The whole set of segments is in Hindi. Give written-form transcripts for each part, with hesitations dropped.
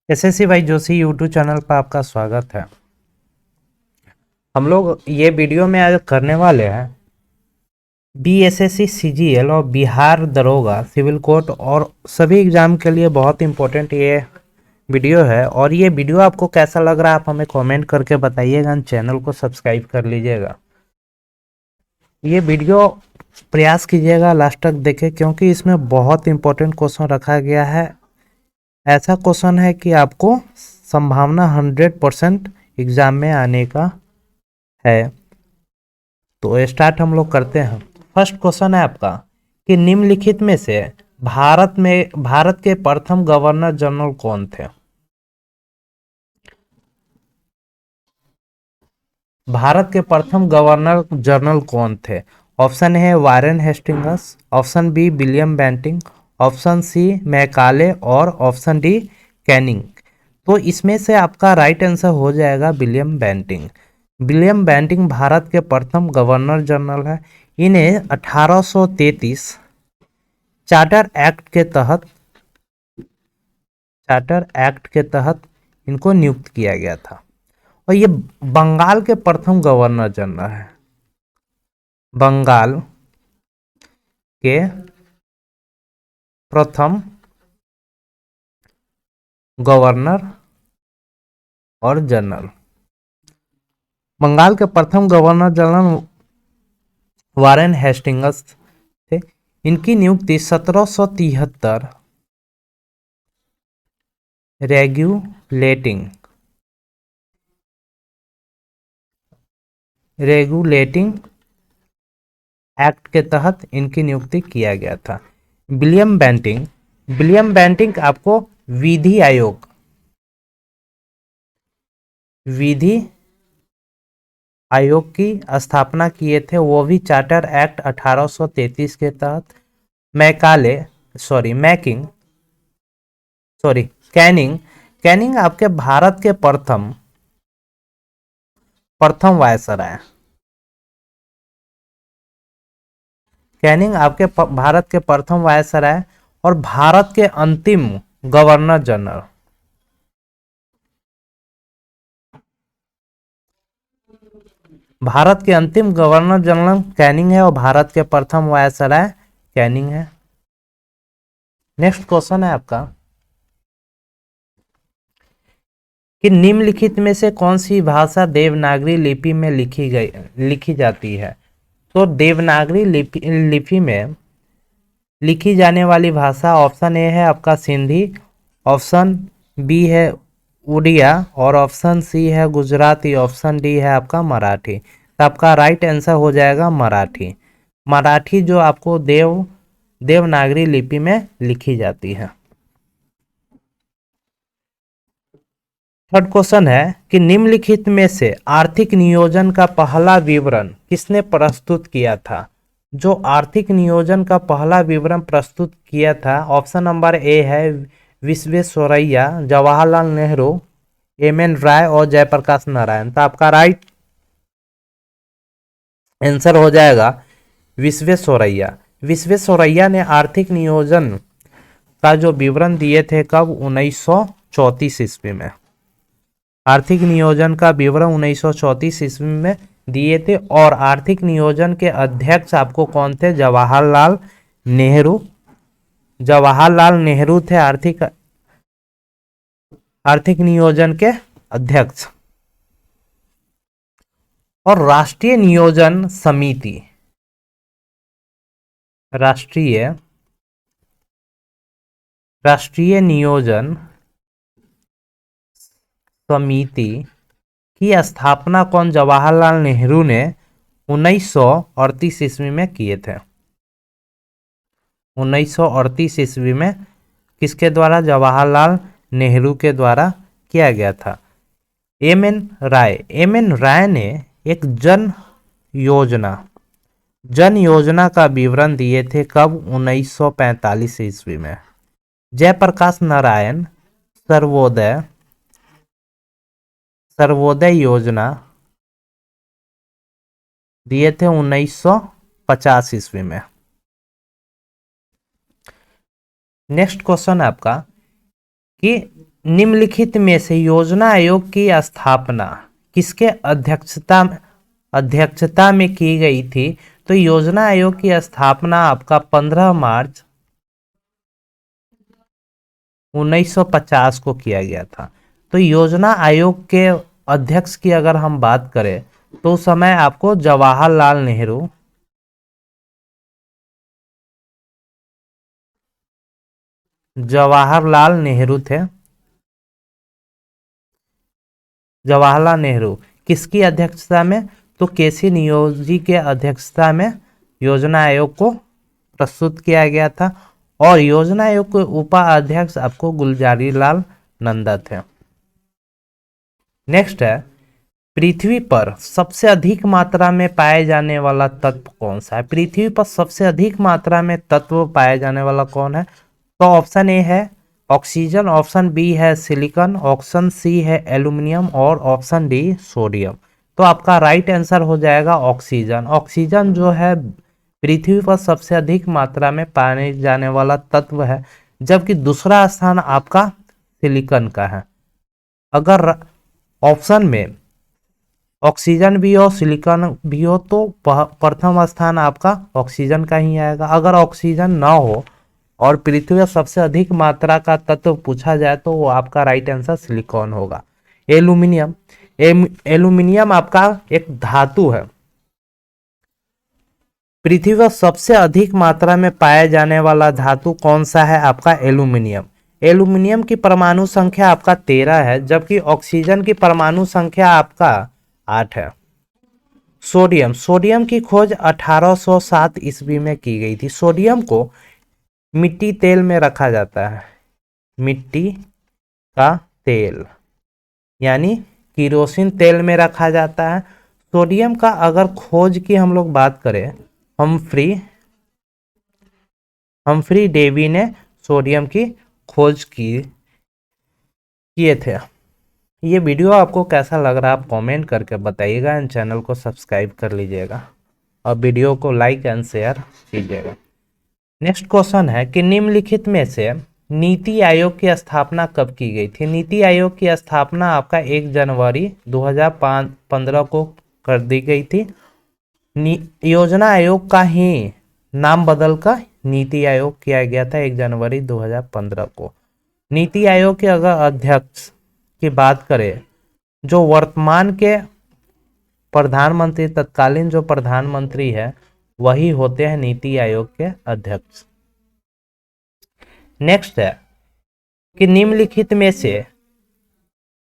SSC by Joshi YouTube channel पर आपका स्वागत है। हम लोग ये वीडियो में आज करने वाले हैं बीएसएससी सीजीएल और बिहार दरोगा सिविल कोर्ट और सभी एग्जाम के लिए बहुत इंपॉर्टेंट ये वीडियो है। और ये वीडियो आपको कैसा लग रहा है आप हमें कमेंट करके बताइएगा, चैनल को सब्सक्राइब कर लीजिएगा। ये वीडियो प्रयास कीजिएगा लास्ट तक देखें, क्योंकि इसमें बहुत इंपॉर्टेंट क्वेश्चन रखा गया है। ऐसा क्वेश्चन है कि आपको संभावना 100% एग्जाम में आने का है। तो स्टार्ट हम लोग करते हैं। फर्स्ट क्वेश्चन है आपका कि निम्नलिखित में से भारत के प्रथम गवर्नर जनरल कौन थे? भारत के प्रथम गवर्नर जनरल कौन थे? Option A Warren Hastings, option B William Bentinck, option C Macaulay और ऑप्शन डी कैनिंग। तो इसमें से आपका राइट आंसर हो जाएगा William Bentinck. William Bentinck Bharat के प्रथम गवर्नर जनरल है। इन्हें 1833 चार्टर एक्ट के तहत इनको नियुक्त किया गया था। और ये बंगाल के प्रथम गवर्नर जनरल है। बंगाल के प्रथम गवर्नर और जनरल। बंगाल के प्रथम गवर्नर जनरल वारेन हेस्टिंग्स थे। इनकी नियुक्ति 1773 रेगुलेटिंग एक्ट के तहत इनकी नियुक्ति किया गया था। विलियम बेंटिंग आपको विधि आयोग की स्थापना किए थे, वो भी चार्टर एक्ट 1833 के तहत। कैनिंग आपके भारत के प्रथम वायसराय। कैनिंग आपके भारत के प्रथम वायसराय और भारत के अंतिम गवर्नर जनरल। भारत के अंतिम गवर्नर जनरल कैनिंग है और भारत के प्रथम वायसराय कैनिंग है। नेक्स्ट क्वेश्चन है आपका कि निम्नलिखित में से कौन सी भाषा देवनागरी लिपि में लिखी जाती है? तो देवनागरी लिपि में लिखी जाने वाली भाषा ऑप्शन ए है आपका सिंधी, ऑप्शन बी है उड़िया और ऑप्शन सी है गुजराती, ऑप्शन डी है आपका मराठी। तो आपका राइट आंसर हो जाएगा मराठी जो आपको देवनागरी लिपि में लिखी जाती है। थर्ड क्वेश्चन है कि निम्नलिखित में से आर्थिक नियोजन का पहला विवरण किसने प्रस्तुत किया था? जो आर्थिक नियोजन का पहला विवरण प्रस्तुत किया था, ऑप्शन नंबर ए है विश्वेश्वरैया, जवाहरलाल नेहरू, एम.एन. राय और जयप्रकाश नारायण। तो आपका राइट आंसर हो जाएगा विश्वेश्वरैया ने आर्थिक नियोजन का जो विवरण दिए थे कब? 1934 ईस्वी में। आर्थिक नियोजन का विवरण 1934 ईस्वी में दिए थे। और आर्थिक नियोजन के अध्यक्ष आपको कौन थे? जवाहरलाल नेहरू थे आर्थिक नियोजन के अध्यक्ष। और राष्ट्रीय नियोजन समिति की स्थापना कौन? जवाहरलाल नेहरू ने 1938 ईस्वी में किए थे। 1938 ईस्वी में किसके द्वारा? जवाहरलाल नेहरू के द्वारा किया गया था। एम.एन. राय ने एक जन योजना का विवरण दिए थे कब? 1945 ईस्वी में। जयप्रकाश नारायण सर्वोदय योजना दिए थे 1950 ईस्वी में। नेक्स्ट क्वेश्चन है आपका कि निम्नलिखित में से योजना आयोग की स्थापना किसके अध्यक्षता में की गई थी? तो योजना आयोग की स्थापना आपका 15 मार्च 1950 को किया गया था। तो योजना आयोग के अध्यक्ष की अगर हम बात करें तो उस समय आपको जवाहरलाल नेहरू थे। जवाहरलाल नेहरू किसकी अध्यक्षता में? तो केसी नियोजी के अध्यक्षता में योजना आयोग को प्रस्तुत किया गया था और योजना आयोग के उपाध्यक्ष आपको गुलजारी लाल नंदा थे। नेक्स्ट है, पृथ्वी पर सबसे अधिक मात्रा में पाए जाने वाला तत्व कौन सा है? पृथ्वी पर सबसे अधिक मात्रा में तत्व पाए जाने वाला कौन है? तो ऑप्शन ए है ऑक्सीजन, ऑप्शन बी है सिलिकॉन, ऑप्शन सी है एल्यूमिनियम और ऑप्शन डी सोडियम। तो आपका राइट आंसर हो जाएगा ऑक्सीजन। ऑक्सीजन जो है पृथ्वी पर सबसे अधिक मात्रा में पाए जाने वाला तत्व है, जबकि दूसरा स्थान आपका सिलिकॉन का है। अगर ऑप्शन में ऑक्सीजन भी हो सिलिकॉन भी हो तो प्रथम स्थान आपका ऑक्सीजन का ही आएगा। अगर ऑक्सीजन ना हो और पृथ्वी पर सबसे अधिक मात्रा का तत्व पूछा जाए तो वो आपका राइट आंसर सिलिकॉन होगा। एल्यूमिनियम, एल्यूमिनियम आपका एक धातु है। पृथ्वी पर सबसे अधिक मात्रा में पाया जाने वाला धातु कौन सा है? आपका एल्यूमिनियम। एल्यूमिनियम की परमाणु संख्या आपका 13 है, जबकि ऑक्सीजन की परमाणु संख्या आपका 8 है। सोडियम, सोडियम की खोज 1807 ईस्वी में की गई थी। सोडियम को मिट्टी तेल में रखा जाता है, मिट्टी का तेल यानी किरोसिन तेल में रखा जाता है। सोडियम का अगर खोज की हम लोग बात करें, हम्फ्री डेवी ने सोडियम की खोज किए थे। ये वीडियो आपको कैसा लग रहा है आप कमेंट करके बताइएगा एंड चैनल को सब्सक्राइब कर लीजिएगा और वीडियो को लाइक एंड शेयर कीजिएगा। नेक्स्ट क्वेश्चन है कि निम्नलिखित में से नीति आयोग की स्थापना कब की गई थी? नीति आयोग की स्थापना आपका 1 जनवरी 2015 को कर दी गई थी। योजना आयोग का ही नाम बदलकर नीति आयोग किया गया था 1 जनवरी 2015 को। नीति आयोग के अगर अध्यक्ष की बात करें, जो वर्तमान के प्रधानमंत्री, तत्कालीन जो प्रधानमंत्री है वही होते हैं नीति आयोग के अध्यक्ष। नेक्स्ट है कि निम्नलिखित में से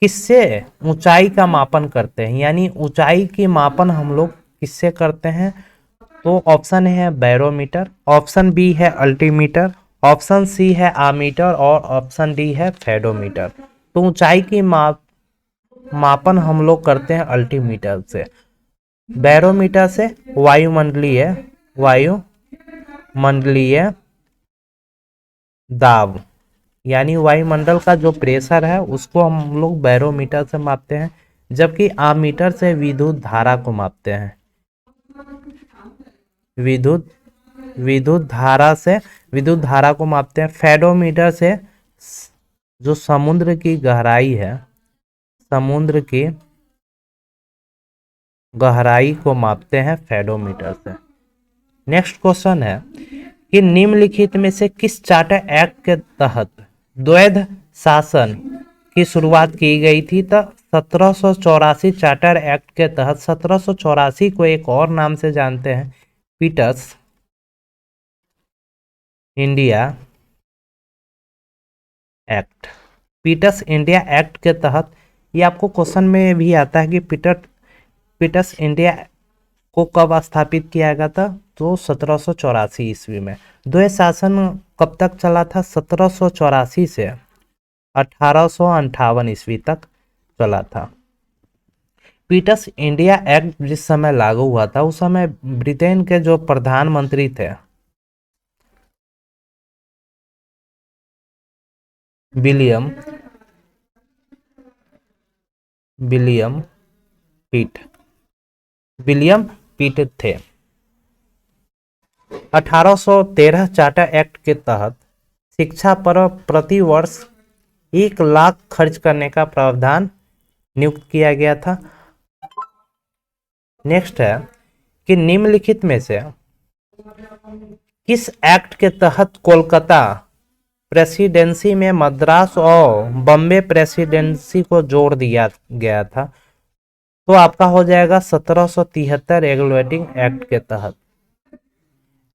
किससे ऊंचाई का मापन करते हैं, यानी ऊंचाई की मापन हम लोग किससे करते हैं? तो ऑप्शन है बैरोमीटर, ऑप्शन बी है अल्टीमीटर, ऑप्शन सी है आमीटर और ऑप्शन डी है फेडोमीटर। तो ऊंचाई की मापन हम लोग करते हैं अल्टीमीटर से। बैरोमीटर से वायुमंडलीय दाब यानी वायुमंडल का जो प्रेशर है उसको हम लोग बैरोमीटर से मापते हैं, जबकि आमीटर से विद्युत धारा को मापते हैं। विद्युत धारा को मापते हैं। फेडोमीटर से जो समुद्र की गहराई है, समुद्र की गहराई को मापते हैं फेडोमीटर से। नेक्स्ट क्वेश्चन है कि निम्नलिखित में से किस चार्टर एक्ट के तहत द्वैध शासन की शुरुआत की गई थी? तो 1784 चार्टर एक्ट के तहत 1784 को एक और नाम से जानते हैं Pitt's India Act. Pitt's India Act के तहत, ये आपको क्वेश्चन में भी आता है कि पीटर्स इंडिया को कब स्थापित किया गया था? तो 1784 ईस्वी में। द्वैध शासन कब तक चला था? 1784 से 1858 ईस्वी तक चला था। पीटर्स इंडिया एक्ट जिस समय लागू हुआ था उस समय ब्रिटेन के जो प्रधानमंत्री थे विलियम पीट थे। 1813 चार्टर एक्ट के तहत शिक्षा पर प्रति वर्ष 1 लाख खर्च करने का प्रावधान नियुक्त किया गया था। नेक्स्ट है कि निम्नलिखित में से किस एक्ट के तहत कोलकाता प्रेसिडेंसी में मद्रास और बॉम्बे प्रेसिडेंसी को जोड़ दिया गया था? तो आपका हो जाएगा 1773 रेगुलेटिंग एक्ट के तहत।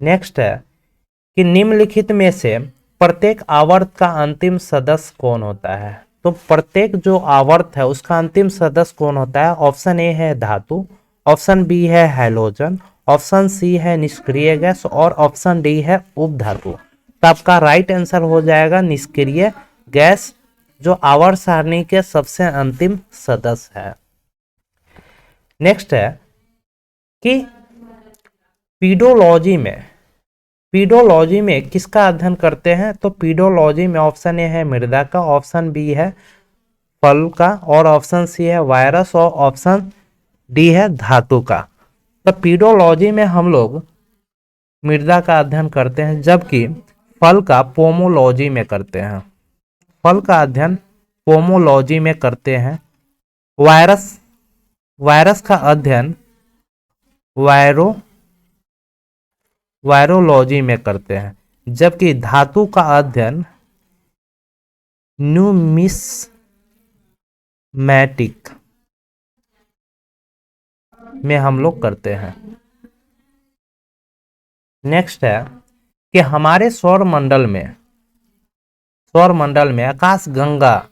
नेक्स्ट है कि निम्नलिखित में से प्रत्येक आवर्त का अंतिम सदस्य कौन होता है? तो प्रत्येक जो आवर्त है उसका अंतिम सदस्य कौन होता है? ऑप्शन ए है धातु, ऑप्शन बी है हैलोजन, ऑप्शन सी है निष्क्रिय गैस और ऑप्शन डी है उपधातु। तो आपका राइट आंसर हो जाएगा निष्क्रिय गैस, जो आवर्त सारणी के सबसे अंतिम सदस्य है। नेक्स्ट है कि पीडोलॉजी में किसका अध्ययन करते हैं? तो पीडोलॉजी में ऑप्शन ए है मृदा का, ऑप्शन बी है फल का और ऑप्शन सी है वायरस और ऑप्शन डी है धातु का। तो पीडोलॉजी में हम लोग मृदा का अध्ययन करते हैं, जबकि फल का पोमोलॉजी में करते हैं। फल का अध्ययन पोमोलॉजी में करते हैं। वायरस का अध्ययन वायरोलॉजी में करते हैं, जबकि धातु का अध्ययन न्यूमिस्मैटिक में हम लोग करते हैं। नेक्स्ट है कि हमारे सौर मंडल में आकाश गंगा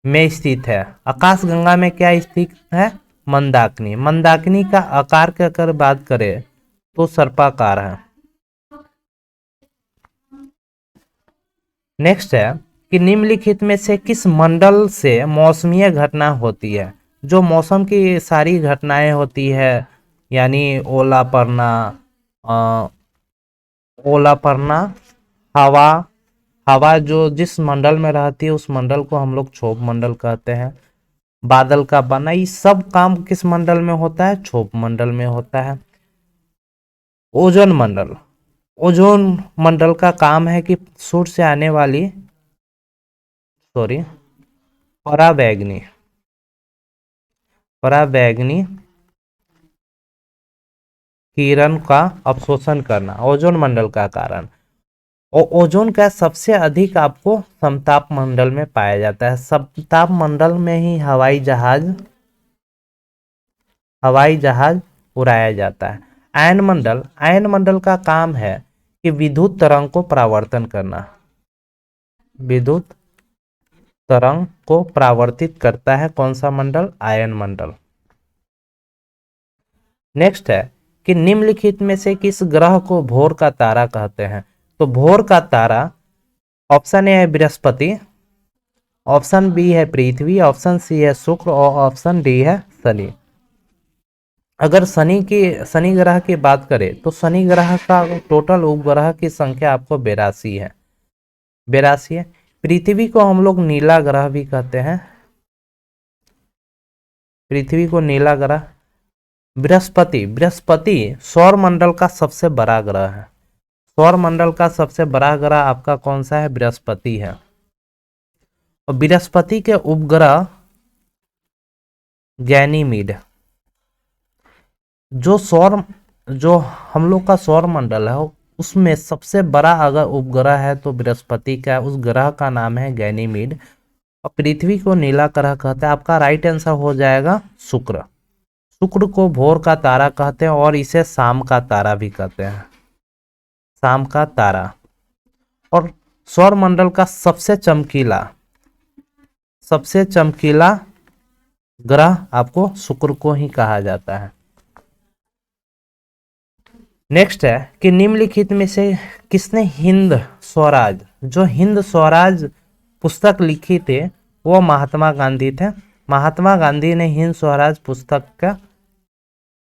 में स्थित है। आकाश गंगा में क्या स्थित है? मंदाकिनी। मंदाकिनी का आकार की अगर बात करें तो सर्पाकार है। नेक्स्ट है कि निम्नलिखित में से किस मंडल से मौसमीय घटना होती है? जो मौसम की सारी घटनाएं होती है, यानी ओला पड़ना, हवा जो जिस मंडल में रहती है उस मंडल को हम लोग क्षोभ मंडल कहते हैं। बादल का बनना, ये सब काम किस मंडल में होता है? क्षोभ मंडल में होता है। ओजोन मंडल का काम है कि सूर्य से आने वाली पराबैंगनी किरण का अवशोषण करना, ओजोन मंडल का कारण। और ओजोन का सबसे अधिक आपको समताप मंडल में पाया जाता है। समताप मंडल में ही हवाई जहाज उड़ाया जाता है। आयन मंडल का काम है कि विद्युत तरंग को परावर्तन करना। विद्युत तरंग को परावर्तित करता है कौन सा मंडल? आयन मंडल। नेक्स्ट है कि निम्नलिखित में से किस ग्रह को भोर का तारा कहते हैं? तो भोर का तारा ऑप्शन ए है बृहस्पति, ऑप्शन बी है पृथ्वी, ऑप्शन सी है शुक्र और ऑप्शन डी है शनि। अगर शनि ग्रह की बात करें तो शनि ग्रह का टोटल उपग्रह की संख्या आपको 82 है। पृथ्वी को हम लोग नीला ग्रह भी कहते हैं। पृथ्वी को नीला ग्रह। बृहस्पति सौर मंडल का सबसे बड़ा ग्रह है। सौर मंडल का सबसे बड़ा ग्रह आपका कौन सा है? बृहस्पति है। और बृहस्पति के उपग्रह गैनीमीड, जो हम लोग का सौर मंडल है उसमें सबसे बड़ा अगर उपग्रह है तो बृहस्पति का, उस ग्रह का नाम है गैनीमीड। और पृथ्वी को नीला ग्रह कहते हैं। आपका राइट आंसर हो जाएगा शुक्र। शुक्र को भोर का तारा कहते हैं और इसे शाम का तारा भी कहते हैं। शाम का तारा। और सौर मंडल का सबसे चमकीला ग्रह आपको शुक्र को ही कहा जाता है। नेक्स्ट है कि निम्नलिखित में से किसने हिंद स्वराज पुस्तक लिखी थे? वो महात्मा गांधी थे। महात्मा गांधी ने हिंद स्वराज पुस्तक का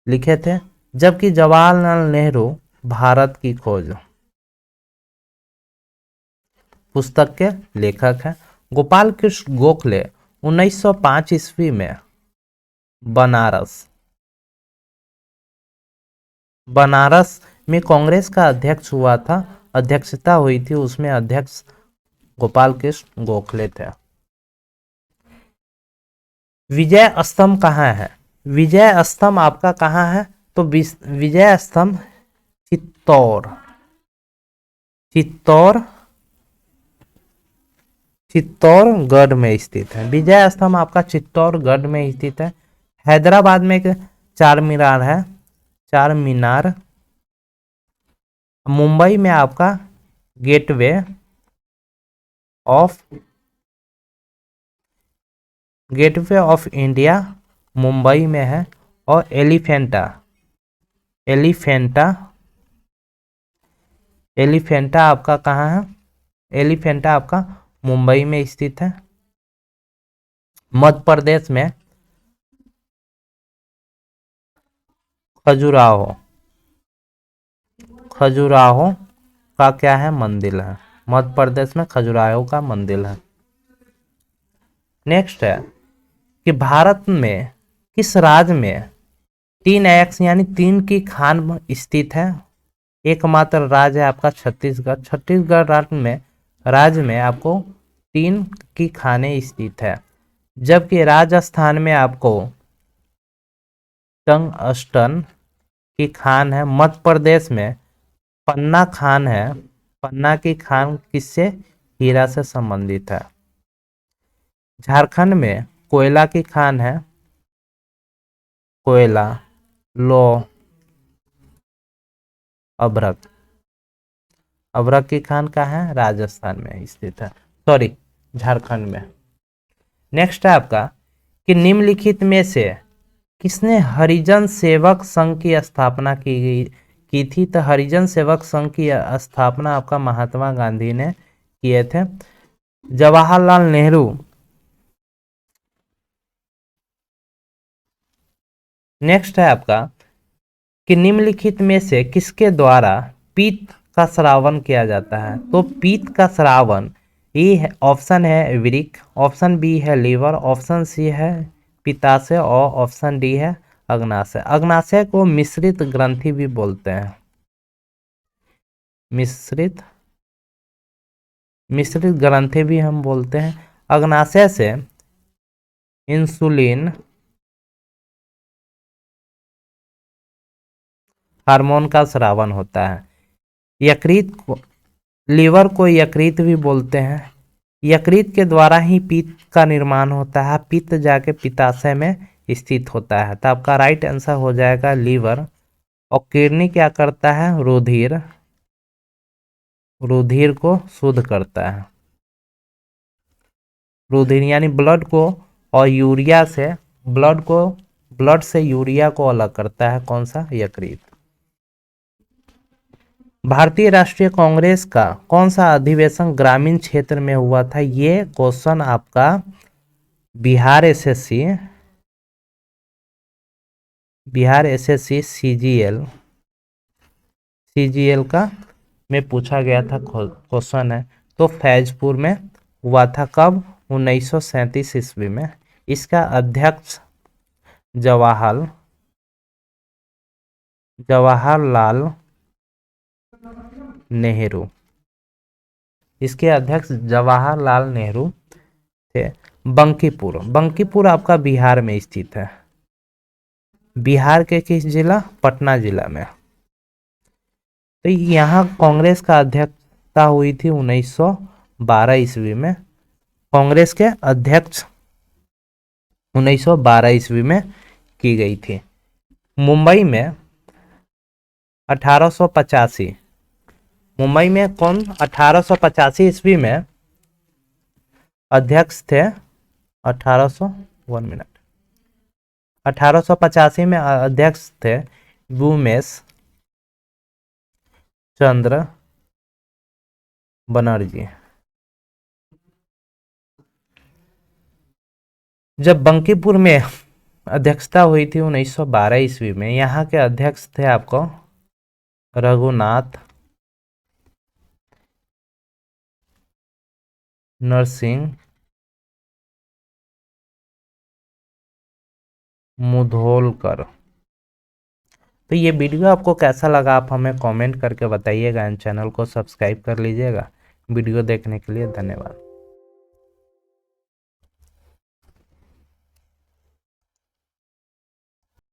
लिखे थे, जबकि जवाहरलाल नेहरू भारत की खोज पुस्तक के लेखक हैं। गोपाल कृष्ण गोखले 1905 ईस्वी में बनारस में कांग्रेस का अध्यक्षता हुई थी। उसमें अध्यक्ष गोपाल कृष्ण गोखले थे। विजय स्तंभ कहाँ है? विजय स्तंभ आपका कहाँ है? तो विजय स्तंभ चित्तौड़, चित्तौड़, चित्तौड़गढ़ में स्थित है। विजय स्तंभ आपका चित्तौड़गढ़ में स्थित है। हैदराबाद में एक चार मीनार है, चार मीनार। मुंबई में आपका गेटवे ऑफ इंडिया मुंबई में है। और एलिफेंटा, एलिफेंटा आपका कहाँ है? एलिफेंटा आपका मुंबई में स्थित है। मध्य प्रदेश में खजुराहो, खजुराहो का क्या है? मंदिर है। मध्य प्रदेश में खजुराहो का मंदिर है। नेक्स्ट है कि भारत में किस राज्य में 3x यानी 3 की खान स्थित है? एकमात्र राज्य है आपका छत्तीसगढ़। छत्तीसगढ़ राज्य में आपको 3 की खानें स्थित है। जबकि राजस्थान में आपको टंगस्टन की खान है। मध्य प्रदेश में पन्ना खान है। पन्ना की खान किससे? हीरा से संबंधित है। झारखंड में कोयला की खान है। कोयला, लो, अभ्रक, अभ्रक की खान कहाँ है? राजस्थान में स्थित है, सॉरी झारखंड में। नेक्स्ट है आपका कि निम्नलिखित में से किसने हरिजन सेवक संघ की स्थापना की थी? तो हरिजन सेवक संघ की स्थापना आपका महात्मा गांधी ने किए थे। जवाहरलाल नेहरू, नेक्स्ट है आपका कि निम्नलिखित में से किसके द्वारा पीत का श्रावण किया जाता है? तो पीत का श्रावण ए है, ऑप्शन है वृक्क, ऑप्शन बी है लीवर, ऑप्शन सी है पित्ताशय और ऑप्शन डी है अग्नाशय। अग्नाशय को मिश्रित ग्रंथि भी बोलते हैं। मिश्रित ग्रंथि भी हम बोलते हैं। अग्नाशय से इंसुलिन हार्मोन का स्रावन होता है। यकृत को, लीवर को यकृत भी बोलते हैं। यकृत के द्वारा ही पित्त का निर्माण होता है। पित्त जाके पित्ताशय में स्थित होता है। तो आपका राइट आंसर हो जाएगा लीवर। और किडनी क्या करता है? रुधिर, रुधिर को शुद्ध करता है। रुधिर यानी ब्लड को, और यूरिया से ब्लड से यूरिया को अलग करता है। कौन सा? यकृत। भारतीय राष्ट्रीय कांग्रेस का कौन सा अधिवेशन ग्रामीण क्षेत्र में हुआ था? ये क्वेश्चन आपका बिहार एसएससी सीजीएल का में पूछा गया था क्वेश्चन है। तो फैजपुर में हुआ था। कब? 1937 ईस्वी में। इसका अध्यक्ष जवाहरलाल नेहरू, इसके अध्यक्ष जवाहरलाल नेहरू थे। बंकीपुर आपका बिहार में स्थित है। बिहार के किस जिला? पटना जिला में। तो यहाँ कांग्रेस का अध्यक्षता हुई थी 1912 ईस्वी में। कांग्रेस के अध्यक्ष 1912 ईस्वी में की गई थी। मुंबई में 1885, मुंबई में कौन 1885 ईस्वी में अध्यक्ष थे? 1885 में अध्यक्ष थे उमेश चंद्र बनर्जी। जब बंकीपुर में अध्यक्षता हुई थी 1912 ईस्वी में, यहाँ के अध्यक्ष थे आपको रघुनाथ नरसिंह मुधोलकर। तो ये वीडियो आपको कैसा लगा आप हमें कमेंट करके बताइएगा। एंड चैनल को सब्सक्राइब कर लीजिएगा। वीडियो देखने के लिए धन्यवाद।